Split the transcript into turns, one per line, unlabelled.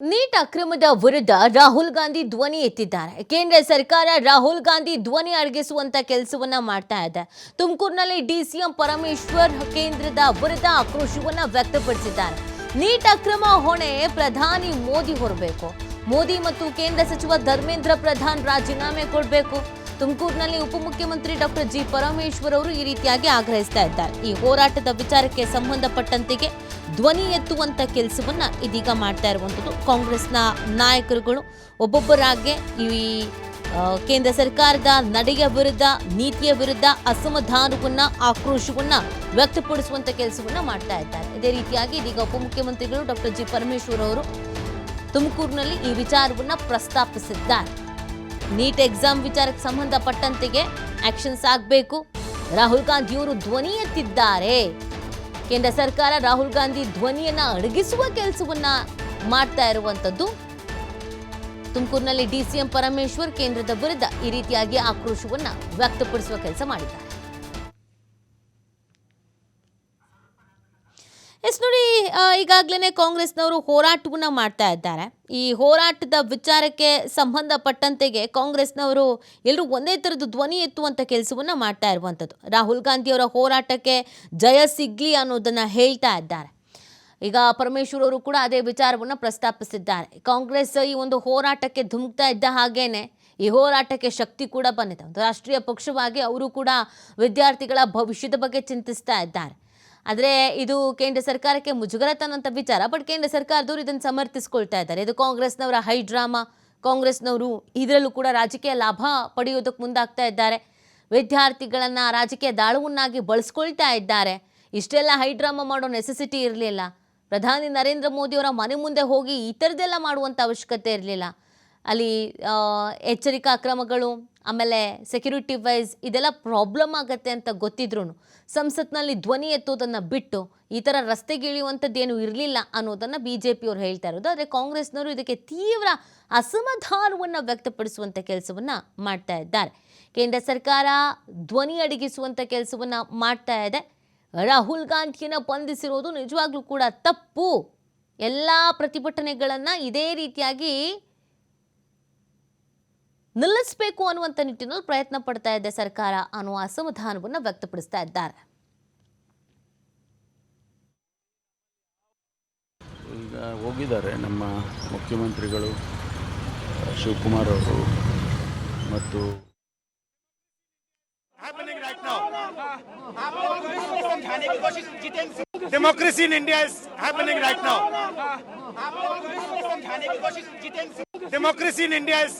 Neat ಅಕ್ರಮದ ವಿರುದ್ಧ ರಾಹುಲ್ ಗಾಂಧಿ ಧ್ವನಿ ಎತ್ತಿದ್ದಾರೆ. ಕೇಂದ್ರ ಸರ್ಕಾರ ರಾಹುಲ್ ಗಾಂಧಿ ಧ್ವನಿ ಅಡಗಿಸುವಂತ ಕೆಲಸವನ್ನ ಮಾಡ್ತಾ ಇದೆ. ತುಮಕೂರಿನಲ್ಲಿ ಡಿಸಿಎಂ ಪರಮೇಶ್ವರ್ ಕೇಂದ್ರದ ವಿರುದ್ಧ ಆಕ್ರೋಶವನ್ನ ವ್ಯಕ್ತಪಡಿಸಿದ್ದಾರೆ. ನೀಟ್ ಅಕ್ರಮ ಹೊಣೆ ಪ್ರಧಾನಿ ಮೋದಿ ಹೊರಬೇಕು. ಮೋದಿ ಮತ್ತು ಕೇಂದ್ರ ಸಚಿವ ಧರ್ಮೇಂದ್ರ ಪ್ರಧಾನ್ ರಾಜೀನಾಮೆ ಕೊಡಬೇಕು. ತುಮಕೂರಿನಲ್ಲಿ ಉಪಮುಖ್ಯಮಂತ್ರಿ ಡಾಕ್ಟರ್ ಜಿ ಪರಮೇಶ್ವರ್ ಅವರು ಈ ರೀತಿಯಾಗಿ ಆಗ್ರಹಿಸ್ತಾ ಇದ್ದಾರೆ. ಈ ಹೋರಾಟದ ವಿಚಾರಕ್ಕೆ ಸಂಬಂಧಪಟ್ಟಂತೆಗೆ ಧ್ವನಿ ಎತ್ತುವಂತ ಕೆಲಸವನ್ನ ಇದೀಗ ಮಾಡ್ತಾ ಇರುವಂಥದ್ದು. ಕಾಂಗ್ರೆಸ್ನ ನಾಯಕರುಗಳು ಒಬ್ಬೊಬ್ಬರಾಗೆ ಈ ಕೇಂದ್ರ ಸರ್ಕಾರದ ನಡೆಯ ವಿರುದ್ಧ, ನೀತಿಯ ವಿರುದ್ಧ ಅಸಮಾಧಾನವನ್ನ, ಆಕ್ರೋಶವನ್ನ ವ್ಯಕ್ತಪಡಿಸುವಂತ ಕೆಲಸವನ್ನ ಮಾಡ್ತಾ ಇದ್ದಾರೆ. ಇದೇ ರೀತಿಯಾಗಿ ಇದೀಗ ಉಪಮುಖ್ಯಮಂತ್ರಿಗಳು ಡಾಕ್ಟರ್ ಜಿ ಪರಮೇಶ್ವರ್ ಅವರು ತುಮಕೂರಿನಲ್ಲಿ ಈ ವಿಚಾರವನ್ನ ಪ್ರಸ್ತಾಪಿಸಿದ್ದಾರೆ. ನೀಟ್ ಎಕ್ಸಾಮ್ ವಿಚಾರಕ್ಕೆ ಸಂಬಂಧಪಟ್ಟಂತೆಗೆ ಆಕ್ಷನ್ಸ್ ಆಗಬೇಕು. ರಾಹುಲ್ ಗಾಂಧಿಯವರು ಧ್ವನಿ ಎತ್ತಿದ್ದಾರೆ. ಕೇಂದ್ರ ಸರ್ಕಾರ ರಾಹುಲ್ ಗಾಂಧಿ ಧ್ವನಿಯನ್ನ ಅಡಗಿಸುವ ಕೆಲಸವನ್ನ ಮಾಡ್ತಾ ಇರುವಂತದ್ದು. ತುಮಕೂರಿನಲ್ಲಿ ಡಿಸಿಎಂ ಪರಮೇಶ್ವರ್ ಕೇಂದ್ರದ ವಿರುದ್ಧ ಈ ರೀತಿಯಾಗಿ ಆಕ್ರೋಶವನ್ನ ವ್ಯಕ್ತಪಡಿಸುವ ಕೆಲಸ ಮಾಡಿದ್ದಾರೆ. ನೋಡಿ, ಈಗಾಗಲೇ ಕಾಂಗ್ರೆಸ್ನವರು ಹೋರಾಟವನ್ನ ಮಾಡ್ತಾ ಇದ್ದಾರೆ. ಈ ಹೋರಾಟದ ವಿಚಾರಕ್ಕೆ ಸಂಬಂಧಪಟ್ಟಂತೆಗೆ ಕಾಂಗ್ರೆಸ್ನವರು ಎಲ್ಲರೂ ಒಂದೇ ಥರದ ಧ್ವನಿ ಎತ್ತುವಂಥ ಕೆಲಸವನ್ನ ಮಾಡ್ತಾ ಇರುವಂಥದ್ದು. ರಾಹುಲ್ ಗಾಂಧಿಯವರ ಹೋರಾಟಕ್ಕೆ ಜಯ ಸಿಗ್ಲಿ ಅನ್ನೋದನ್ನ ಹೇಳ್ತಾ ಇದ್ದಾರೆ. ಈಗ ಪರಮೇಶ್ವರ್ ಅವರು ಕೂಡ ಅದೇ ವಿಚಾರವನ್ನು ಪ್ರಸ್ತಾಪಿಸಿದ್ದಾರೆ. ಕಾಂಗ್ರೆಸ್ ಈ ಒಂದು ಹೋರಾಟಕ್ಕೆ ಧುಮುಕ್ತಾ ಇದ್ದ ಹಾಗೇನೆ ಈ ಹೋರಾಟಕ್ಕೆ ಶಕ್ತಿ ಕೂಡ ಬಂದಿದೆ. ಒಂದು ರಾಷ್ಟ್ರೀಯ ಪಕ್ಷವಾಗಿ ಅವರು ಕೂಡ ವಿದ್ಯಾರ್ಥಿಗಳ ಭವಿಷ್ಯದ ಬಗ್ಗೆ ಚಿಂತಿಸ್ತಾ ಇದ್ದಾರೆ. ಆದರೆ ಇದು ಕೇಂದ್ರ ಸರ್ಕಾರಕ್ಕೆ ಮುಜುಗರ ತನ್ನಂಥ ವಿಚಾರ. ಬಟ್ ಕೇಂದ್ರ ಸರ್ಕಾರದವರು ಇದನ್ನು ಸಮರ್ಥಿಸ್ಕೊಳ್ತಾ ಇದ್ದಾರೆ. ಇದು ಕಾಂಗ್ರೆಸ್ನವರ ಹೈ ಡ್ರಾಮಾ. ಕಾಂಗ್ರೆಸ್ನವರು ಇದರಲ್ಲೂ ಕೂಡ ರಾಜಕೀಯ ಲಾಭ ಪಡೆಯೋದಕ್ಕೆ ಮುಂದಾಗ್ತಾ ಇದ್ದಾರೆ. ವಿದ್ಯಾರ್ಥಿಗಳನ್ನು ರಾಜಕೀಯ ದಾಳುವನ್ನಾಗಿ ಬಳಸ್ಕೊಳ್ತಾ ಇದ್ದಾರೆ. ಇಷ್ಟೆಲ್ಲ ಹೈ ಡ್ರಾಮಾ ಮಾಡೋ ನೆಸೆಸಿಟಿ ಇರಲಿಲ್ಲ. ಪ್ರಧಾನಿ ನರೇಂದ್ರ ಮೋದಿಯವರ ಮನೆ ಮುಂದೆ ಹೋಗಿ ಈ ಥರದ್ದೆಲ್ಲ ಮಾಡುವಂಥ ಅವಶ್ಯಕತೆ ಇರಲಿಲ್ಲ. ಅಲ್ಲಿ ಎಚ್ಚರಿಕಾ ಕ್ರಮಗಳು, ಆಮೇಲೆ ಸೆಕ್ಯೂರಿಟಿ ವೈಸ್ ಇದೆಲ್ಲ ಪ್ರಾಬ್ಲಮ್ ಆಗುತ್ತೆ ಅಂತ ಗೊತ್ತಿದ್ರು ಸಂಸತ್ನಲ್ಲಿ ಧ್ವನಿ ಎತ್ತೋದನ್ನು ಬಿಟ್ಟು ಈ ಥರ ರಸ್ತೆಗಿಳಿಯುವಂಥದ್ದೇನು ಇರಲಿಲ್ಲ ಅನ್ನೋದನ್ನು BJP ಹೇಳ್ತಾ ಇರೋದು. ಆದರೆ ಕಾಂಗ್ರೆಸ್ನವರು ಇದಕ್ಕೆ ತೀವ್ರ ಅಸಮಾಧಾನವನ್ನು ವ್ಯಕ್ತಪಡಿಸುವಂಥ ಕೆಲಸವನ್ನು ಮಾಡ್ತಾ ಇದ್ದಾರೆ. ಕೇಂದ್ರ ಸರ್ಕಾರ ಧ್ವನಿ ಅಡಗಿಸುವಂಥ ಕೆಲಸವನ್ನು ಮಾಡ್ತಾ ಇದೆ. ರಾಹುಲ್ ಗಾಂಧಿಯನ್ನು ಬಂಧಿಸಿರೋದು ನಿಜವಾಗ್ಲೂ ಕೂಡ ತಪ್ಪು. ಎಲ್ಲ ಪ್ರತಿಭಟನೆಗಳನ್ನು ಇದೇ ರೀತಿಯಾಗಿ ನಿಲ್ಲಿಸಬೇಕು ಅನ್ನುವಂಥ ನಿಟ್ಟಿನಲ್ಲಿ ಪ್ರಯತ್ನ ಪಡ್ತಾ ಇದೆ ಸರ್ಕಾರ ಅನ್ನುವ ಅಸಮಾಧಾನವನ್ನು ವ್ಯಕ್ತಪಡಿಸ್ತಾ ಇದ್ದಾರೆ.
ಈಗ ಹೋಗಿದ್ದಾರೆ ನಮ್ಮ ಮುಖ್ಯಮಂತ್ರಿಗಳು ಶಿವಕುಮಾರ್ ಅವರು ಮತ್ತು
Democracy in India is happening right now. Democracy in India is